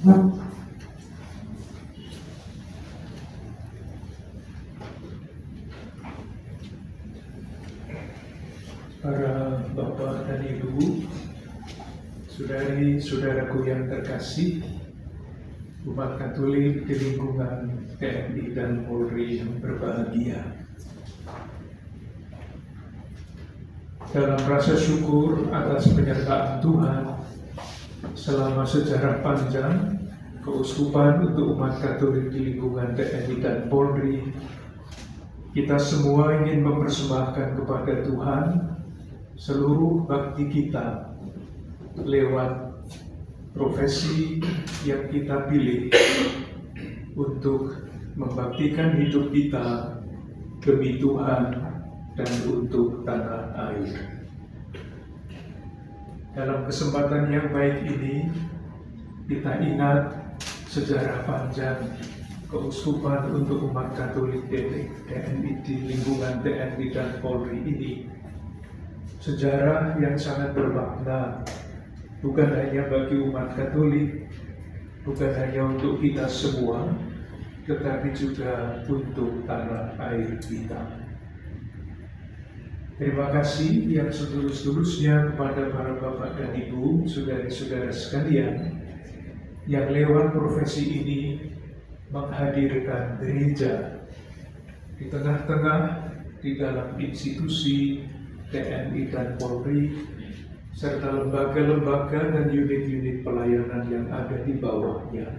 Para Bapak dan Ibu, saudari-saudaraku yang terkasih, umat Katolik di lingkungan TNI dan Polri yang berbahagia. Dalam rasa syukur atas penyertaan Tuhan selama sejarah panjang, keuskupan untuk umat Katolik di lingkungan TNI dan Polri, kita semua ingin mempersembahkan kepada Tuhan seluruh bakti kita lewat profesi yang kita pilih untuk membaktikan hidup kita demi Tuhan dan untuk tanah air. Dalam kesempatan yang baik ini, kita ingat sejarah panjang keuskupan untuk umat Katolik TNI di lingkungan TNI dan Polri ini. Sejarah yang sangat bermakna, bukan hanya bagi umat Katolik, bukan hanya untuk kita semua, tetapi juga untuk tanah air kita. Terima kasih yang setulus-tulusnya kepada para Bapak dan Ibu, saudari-saudara sekalian, yang lewat profesi ini menghadirkan gereja di tengah-tengah di dalam institusi TNI dan Polri, serta lembaga-lembaga dan unit-unit pelayanan yang ada di bawahnya.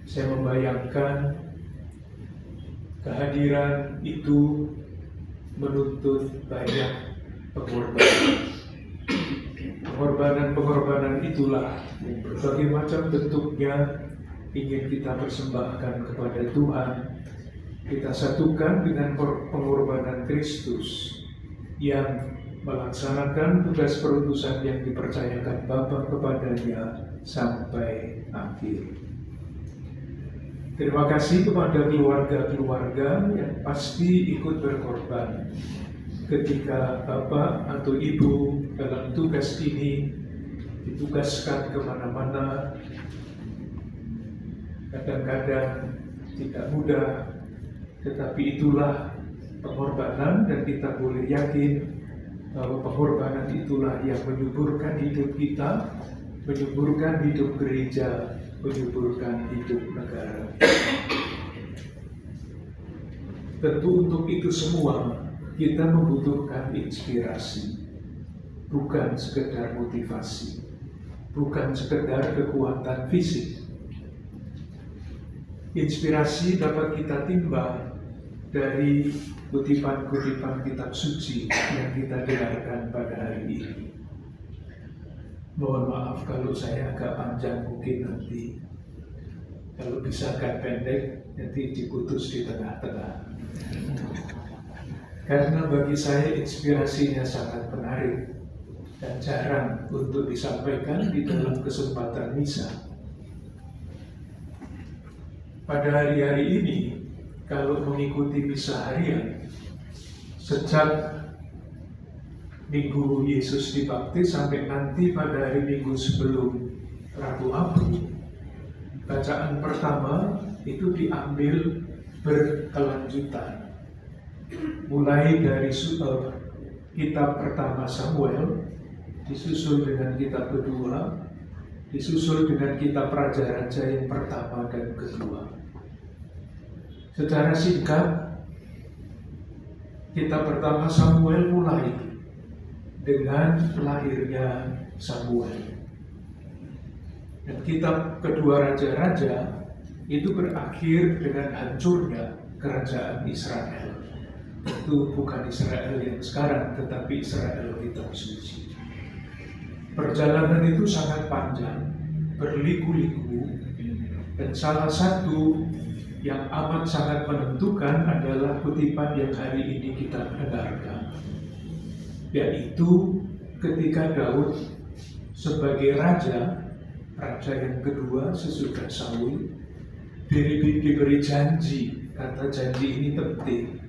Saya membayangkan kehadiran itu menuntut banyak pengorbanan. Pengorbanan itulah berbagai macam bentuknya ingin kita persembahkan kepada Tuhan. Kita satukan dengan pengorbanan Kristus yang melaksanakan tugas perutusan yang dipercayakan Bapa kepadanya sampai akhir. Terima kasih kepada keluarga-keluarga yang pasti ikut berkorban ketika Bapak atau Ibu dalam tugas ini ditugaskan kemana-mana. Kadang-kadang tidak mudah, tetapi itulah pengorbanan, dan kita boleh yakin bahwa pengorbanan itulah yang menyuburkan hidup kita, menyuburkan hidup gereja, menyuburkan hidup negara. Tentu untuk itu semua kita membutuhkan inspirasi, bukan sekedar motivasi, bukan sekedar kekuatan fisik. Inspirasi dapat kita timbang dari kutipan-kutipan kitab suci yang kita dengarkan pada hari ini. Mohon maaf kalau saya agak panjang, mungkin nanti kalau bisa agak pendek, nanti dikutus di tengah-tengah. Karena bagi saya inspirasinya sangat menarik dan jarang untuk disampaikan di dalam kesempatan misa. Pada hari-hari ini, kalau mengikuti misa harian, sejak Minggu Yesus dibaptis sampai nanti pada hari Minggu sebelum Rabu Abu, bacaan pertama itu diambil berkelanjutan. Mulai dari kitab pertama Samuel, disusul dengan kitab kedua, disusul dengan kitab Raja-Raja yang pertama dan kedua. Secara singkat, kitab pertama Samuel mulai dengan lahirnya Samuel. Dan kitab kedua Raja-Raja itu berakhir dengan hancurnya kerajaan Israel. Itu bukan Israel yang sekarang, tetapi Israel kitab suci. Perjalanan itu sangat panjang, berliku-liku, dan salah satu yang amat sangat menentukan adalah kutipan yang hari ini kita dengarkan, yaitu ketika Daud sebagai raja yang kedua sesudah Saul, diberi janji. Kata janji ini penting.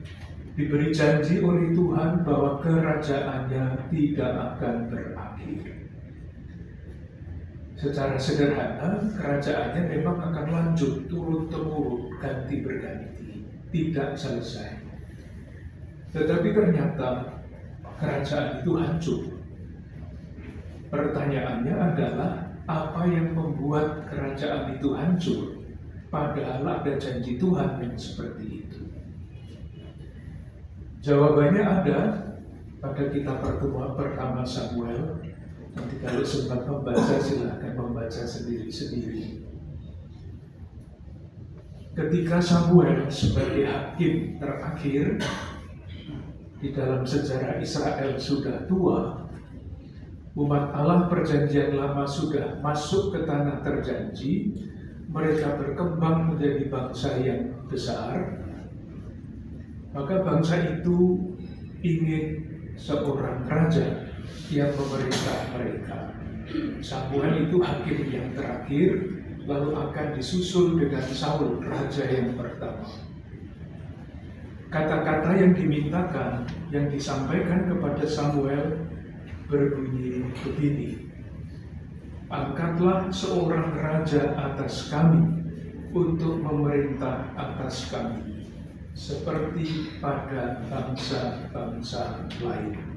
Diberi janji oleh Tuhan bahwa kerajaannya tidak akan berakhir. Secara sederhana, kerajaannya memang akan lanjut turun-temurun, ganti berganti, tidak selesai. Tetapi ternyata kerajaan itu hancur. Pertanyaannya adalah, apa yang membuat kerajaan itu hancur? Padahal ada janji Tuhan yang seperti itu. Jawabannya ada pada kitab pertemuan pertama Samuel. Nanti kalau sempat membaca, silahkan membaca sendiri-sendiri. Ketika Samuel sebagai hakim terakhir di dalam sejarah Israel sudah tua, umat Allah perjanjian lama sudah masuk ke tanah terjanji, mereka berkembang menjadi bangsa yang besar, maka bangsa itu ingin seorang raja yang memerintah mereka. Samuel itu hakim yang terakhir, lalu akan disusul dengan Saul, raja yang pertama. Kata-kata yang dimintakan, yang disampaikan kepada Samuel berbunyi begini: angkatlah seorang raja atas kami untuk memerintah atas kami, seperti pada bangsa-bangsa lain.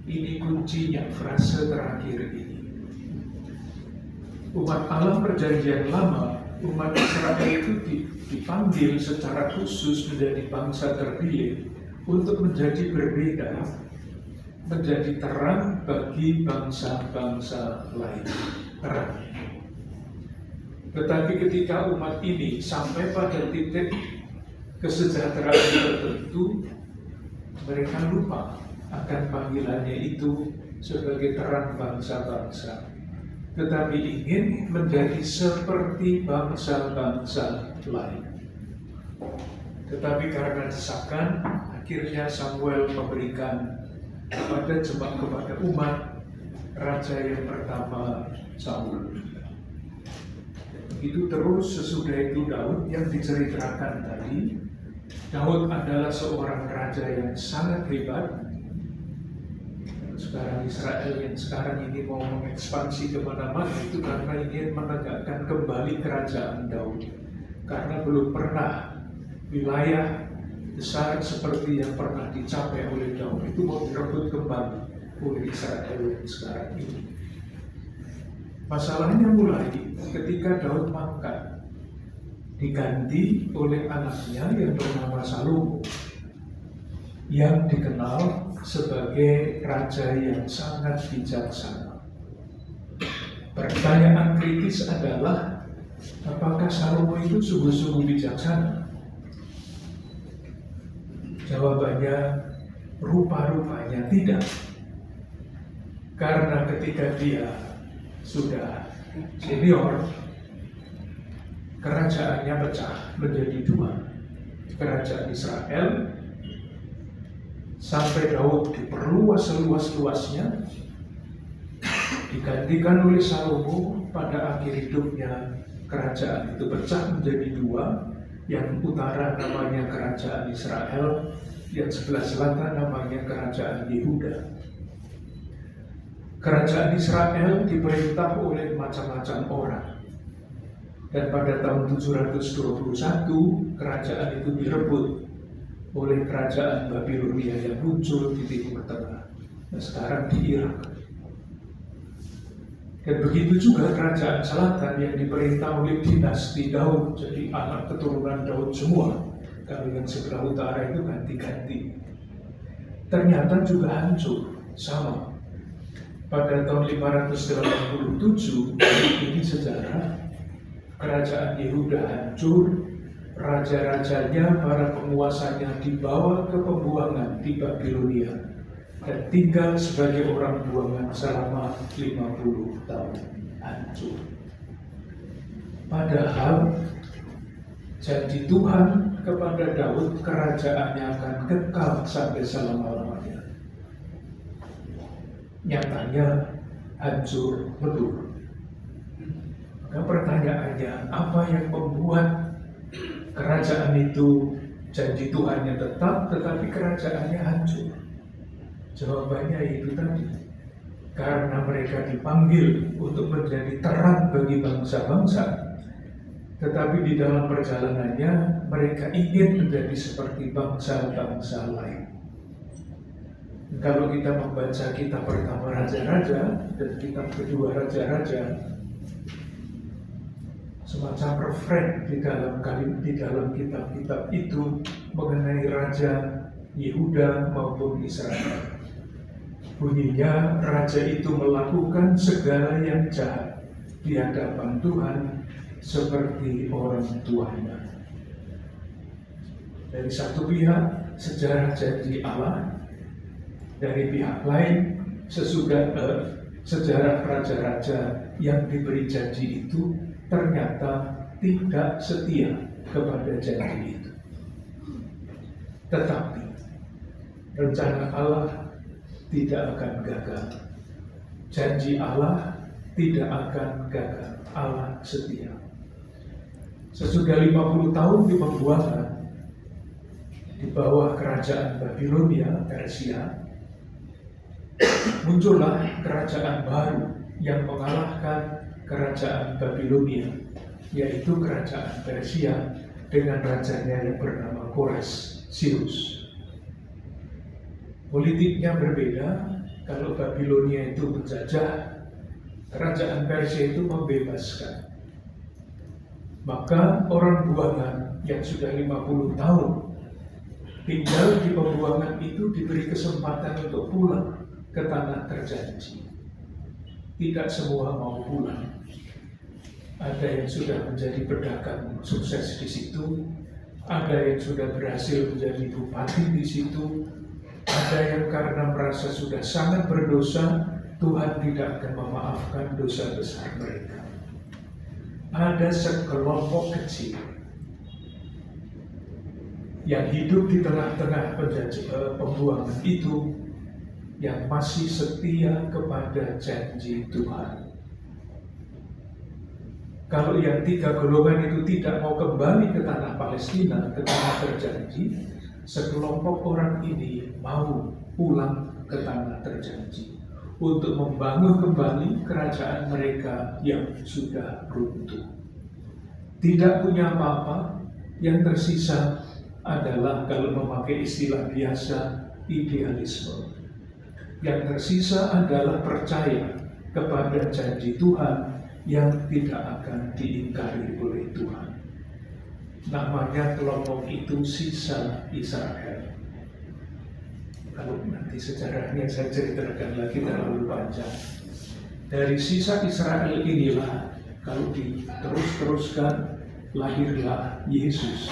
Ini kuncinya, frase terakhir ini. Umat Allah perjanjian lama, umat Israel itu dipanggil secara khusus menjadi bangsa terpilih untuk menjadi berbeda, menjadi terang bagi bangsa-bangsa lain. Terang. Tetapi ketika umat ini sampai pada titik kesejahteraan tertentu, mereka lupa akan panggilannya itu sebagai terang bangsa-bangsa, tetapi ingin menjadi seperti bangsa-bangsa lain. Tetapi karena desakan, akhirnya Samuel memberikan kepada umat raja yang pertama, Saul. Begitu terus sesudah itu Daud yang diceritakan tadi. Daud adalah seorang raja yang sangat hebat. Sekarang Israel yang sekarang ini mau mengekspansi kemana-mana itu karena ingin menegakkan kembali kerajaan Daud. Karena belum pernah wilayah besar seperti yang pernah dicapai oleh Daud itu mau direbut kembali oleh Israel yang sekarang ini. Masalahnya mulai ketika Daud mangkat, diganti oleh anaknya yang bernama Salomo, yang dikenal sebagai raja yang sangat bijaksana. Pertanyaan kritis adalah, apakah Salomo itu sungguh-sungguh bijaksana? Jawabannya, rupa-rupanya tidak. Karena ketika dia sudah senior, kerajaannya pecah menjadi dua. Kerajaan Israel sampai Daud diperluas seluas-luasnya, digantikan oleh Salomo. Pada akhir hidupnya kerajaan itu pecah menjadi dua, yang utara namanya kerajaan Israel, yang sebelah selatan namanya kerajaan Yehuda. Kerajaan Israel diperintah oleh macam-macam orang, dan pada tahun 721 kerajaan itu direbut oleh kerajaan Babilonia yang muncul di Timur Tengah. Nah, sekarang di Irak. Dan begitu juga kerajaan selatan yang diperintah oleh dinasti Daud, jadi anak keturunan Daud semua. Kalau yang sebelah utara itu ganti-ganti. Ternyata juga hancur, sama. Pada tahun 587, ini sejarah, kerajaan Yehuda hancur, raja-rajanya, para penguasanya dibawa ke pembuangan di Babilonia dan tinggal sebagai orang buangan selama 50 tahun, hancur. Padahal janji Tuhan kepada Daud, kerajaannya akan kekal sampai selama-lamanya. Nyatanya hancur lebur. Maka pertanyaannya, apa yang membuat kerajaan itu janji Tuhannya tetap, tetapi kerajaannya hancur? Jawabannya itu tadi, karena mereka dipanggil untuk menjadi terang bagi bangsa-bangsa, tetapi di dalam perjalanannya mereka ingin menjadi seperti bangsa-bangsa lain. Kalau kita membaca kitab pertama Raja-Raja dan kitab kedua Raja-Raja, semacam refren di dalam kitab-kitab itu mengenai Raja Yehuda maupun Israel. Bunyinya, raja itu melakukan segala yang jahat di hadapan Tuhan seperti orang tuanya. Dari satu pihak, sejarah janji Allah. Dari pihak lain, sejarah raja-raja yang diberi janji itu ternyata tidak setia kepada janji itu. Tetapi rencana Allah tidak akan gagal. Janji Allah tidak akan gagal. Allah setia. Sesudah 50 tahun di pembuangan di bawah kerajaan Babilonia, Persia, muncullah kerajaan baru yang mengalahkan kerajaan Babilonia, yaitu kerajaan Persia dengan rajanya yang bernama Kores, Sirus. Politiknya berbeda. Kalau Babilonia itu menjajah, kerajaan Persia itu membebaskan. Maka orang buangan yang sudah 50 tahun tinggal di pembuangan itu diberi kesempatan untuk pulang ke tanah terjanji. Tidak semua mau pulang. Ada yang sudah menjadi pedagang sukses di situ, ada yang sudah berhasil menjadi bupati di situ, ada yang karena merasa sudah sangat berdosa, Tuhan tidak akan memaafkan dosa besar mereka. Ada sekelompok kecil yang hidup di tengah-tengah pembuangan itu, yang masih setia kepada janji Tuhan. Kalau yang 3 golongan itu tidak mau kembali ke tanah Palestina, ke tanah terjanji, sekelompok orang ini mau pulang ke tanah terjanji untuk membangun kembali kerajaan mereka yang sudah runtuh. Tidak punya apa-apa, yang tersisa adalah, kalau memakai istilah biasa, idealisme. Yang tersisa adalah percaya kepada janji Tuhan yang tidak akan diingkari oleh Tuhan. Namanya kelompok itu sisa Israel. Kalau nanti sejarahnya saya ceritakan lagi terlalu panjang. Dari sisa Israel inilah, kalau diterus-teruskan, lahirlah Yesus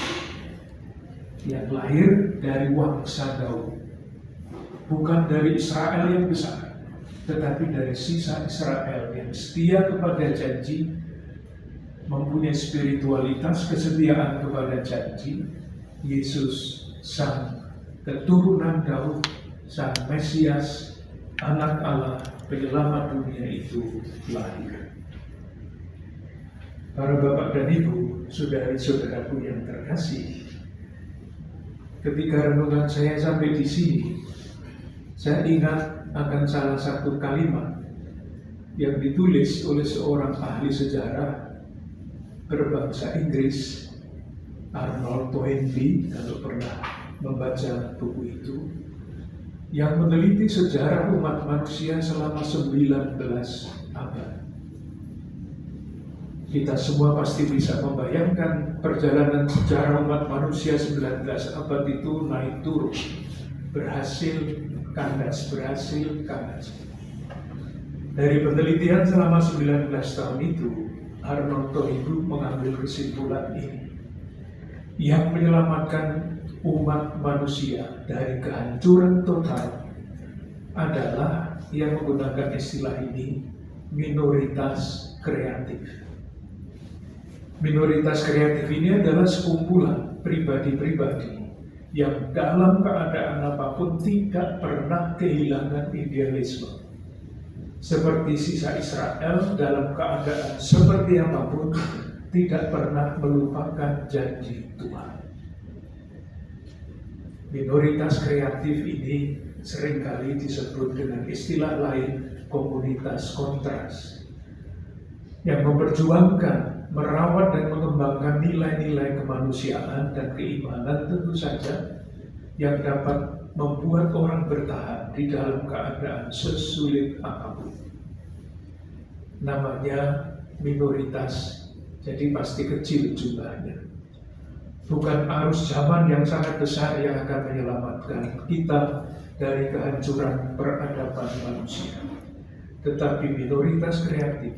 yang lahir dari wangsa Daud. Bukan dari Israel yang besar, tetapi dari sisa Israel yang setia kepada janji, mempunyai spiritualitas kesetiaan kepada janji. Yesus, sang keturunan Daud, sang Mesias, anak Allah, penyelamat dunia itu lahir. Para bapak dan ibu, saudari-saudaraku yang terkasih, ketika renungan saya sampai di sini, saya ingat akan salah satu kalimat yang ditulis oleh seorang ahli sejarah berbangsa Inggris, Arnold Toynbee, kalau pernah membaca buku itu, yang meneliti sejarah umat manusia selama 19 abad. Kita semua pasti bisa membayangkan perjalanan sejarah umat manusia 19 abad itu naik turun, berhasil kandas. Dari penelitian selama 19 tahun itu, Arnold Toynbee mengambil kesimpulan ini. Yang menyelamatkan umat manusia dari kehancuran total adalah, yang menggunakan istilah ini, minoritas kreatif. Minoritas kreatif ini adalah sekumpulan pribadi-pribadi yang dalam keadaan apapun tidak pernah kehilangan idealisme. Seperti sisa Israel, dalam keadaan seperti apapun tidak pernah melupakan janji Tuhan. Minoritas kreatif ini seringkali disebut dengan istilah lain komunitas kontras yang memperjuangkan, merawat dan mengembangkan nilai-nilai kemanusiaan dan keimanan tentu saja yang dapat membuat orang bertahan di dalam keadaan sesulit apapun. Namanya minoritas, jadi pasti kecil jumlahnya. Bukan arus zaman yang sangat besar yang akan menyelamatkan kita dari kehancuran peradaban manusia, tetapi minoritas kreatif,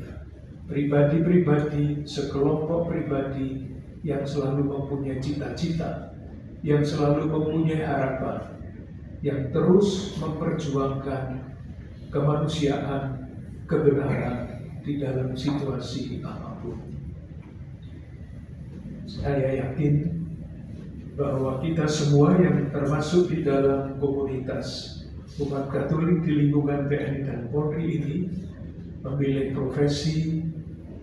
pribadi-pribadi, sekelompok pribadi yang selalu mempunyai cita-cita, yang selalu mempunyai harapan, yang terus memperjuangkan kemanusiaan, kebenaran di dalam situasi apapun. Saya yakin bahwa kita semua yang termasuk di dalam komunitas umat Katolik di lingkungan TNI dan Polri ini memilih profesi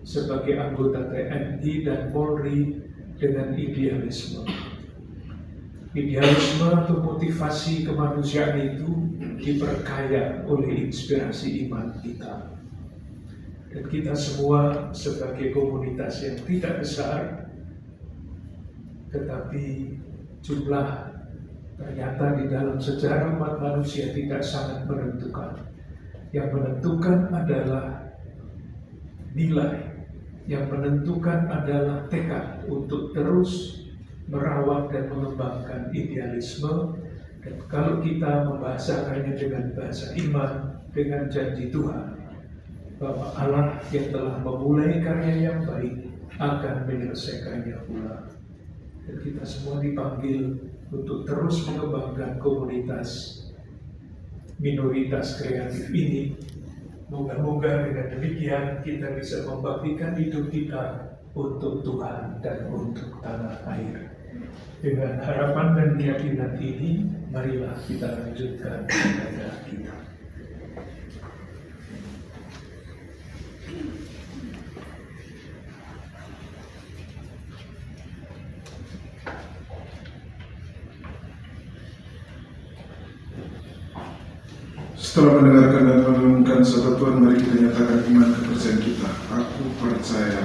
sebagai anggota TNI dan Polri dengan idealisme. Idealisme atau motivasi kemanusiaan itu diperkaya oleh inspirasi iman kita. Dan kita semua sebagai komunitas yang tidak besar, tetapi jumlah ternyata di dalam sejarah umat manusia tidak sangat menentukan. Yang menentukan adalah nilai, yang menentukan adalah tekad untuk terus merawat dan mengembangkan idealisme. Dan kalau kita membahasakannya dengan bahasa iman, dengan janji Tuhan, bahwa Allah yang telah memulai karya yang baik akan menyelesaikannya pula. Dan kita semua dipanggil untuk terus mengembangkan komunitas minoritas kreatif ini. Moga-moga dengan demikian kita bisa membaktikan hidup kita untuk Tuhan dan untuk tanah air. Dengan harapan dan keyakinan ini, marilah kita lanjutkan ibadah kita. Setelah mendengarkan dan merenungkan sabda Tuhan, mari kita nyatakan iman kepercayaan kita. Aku percaya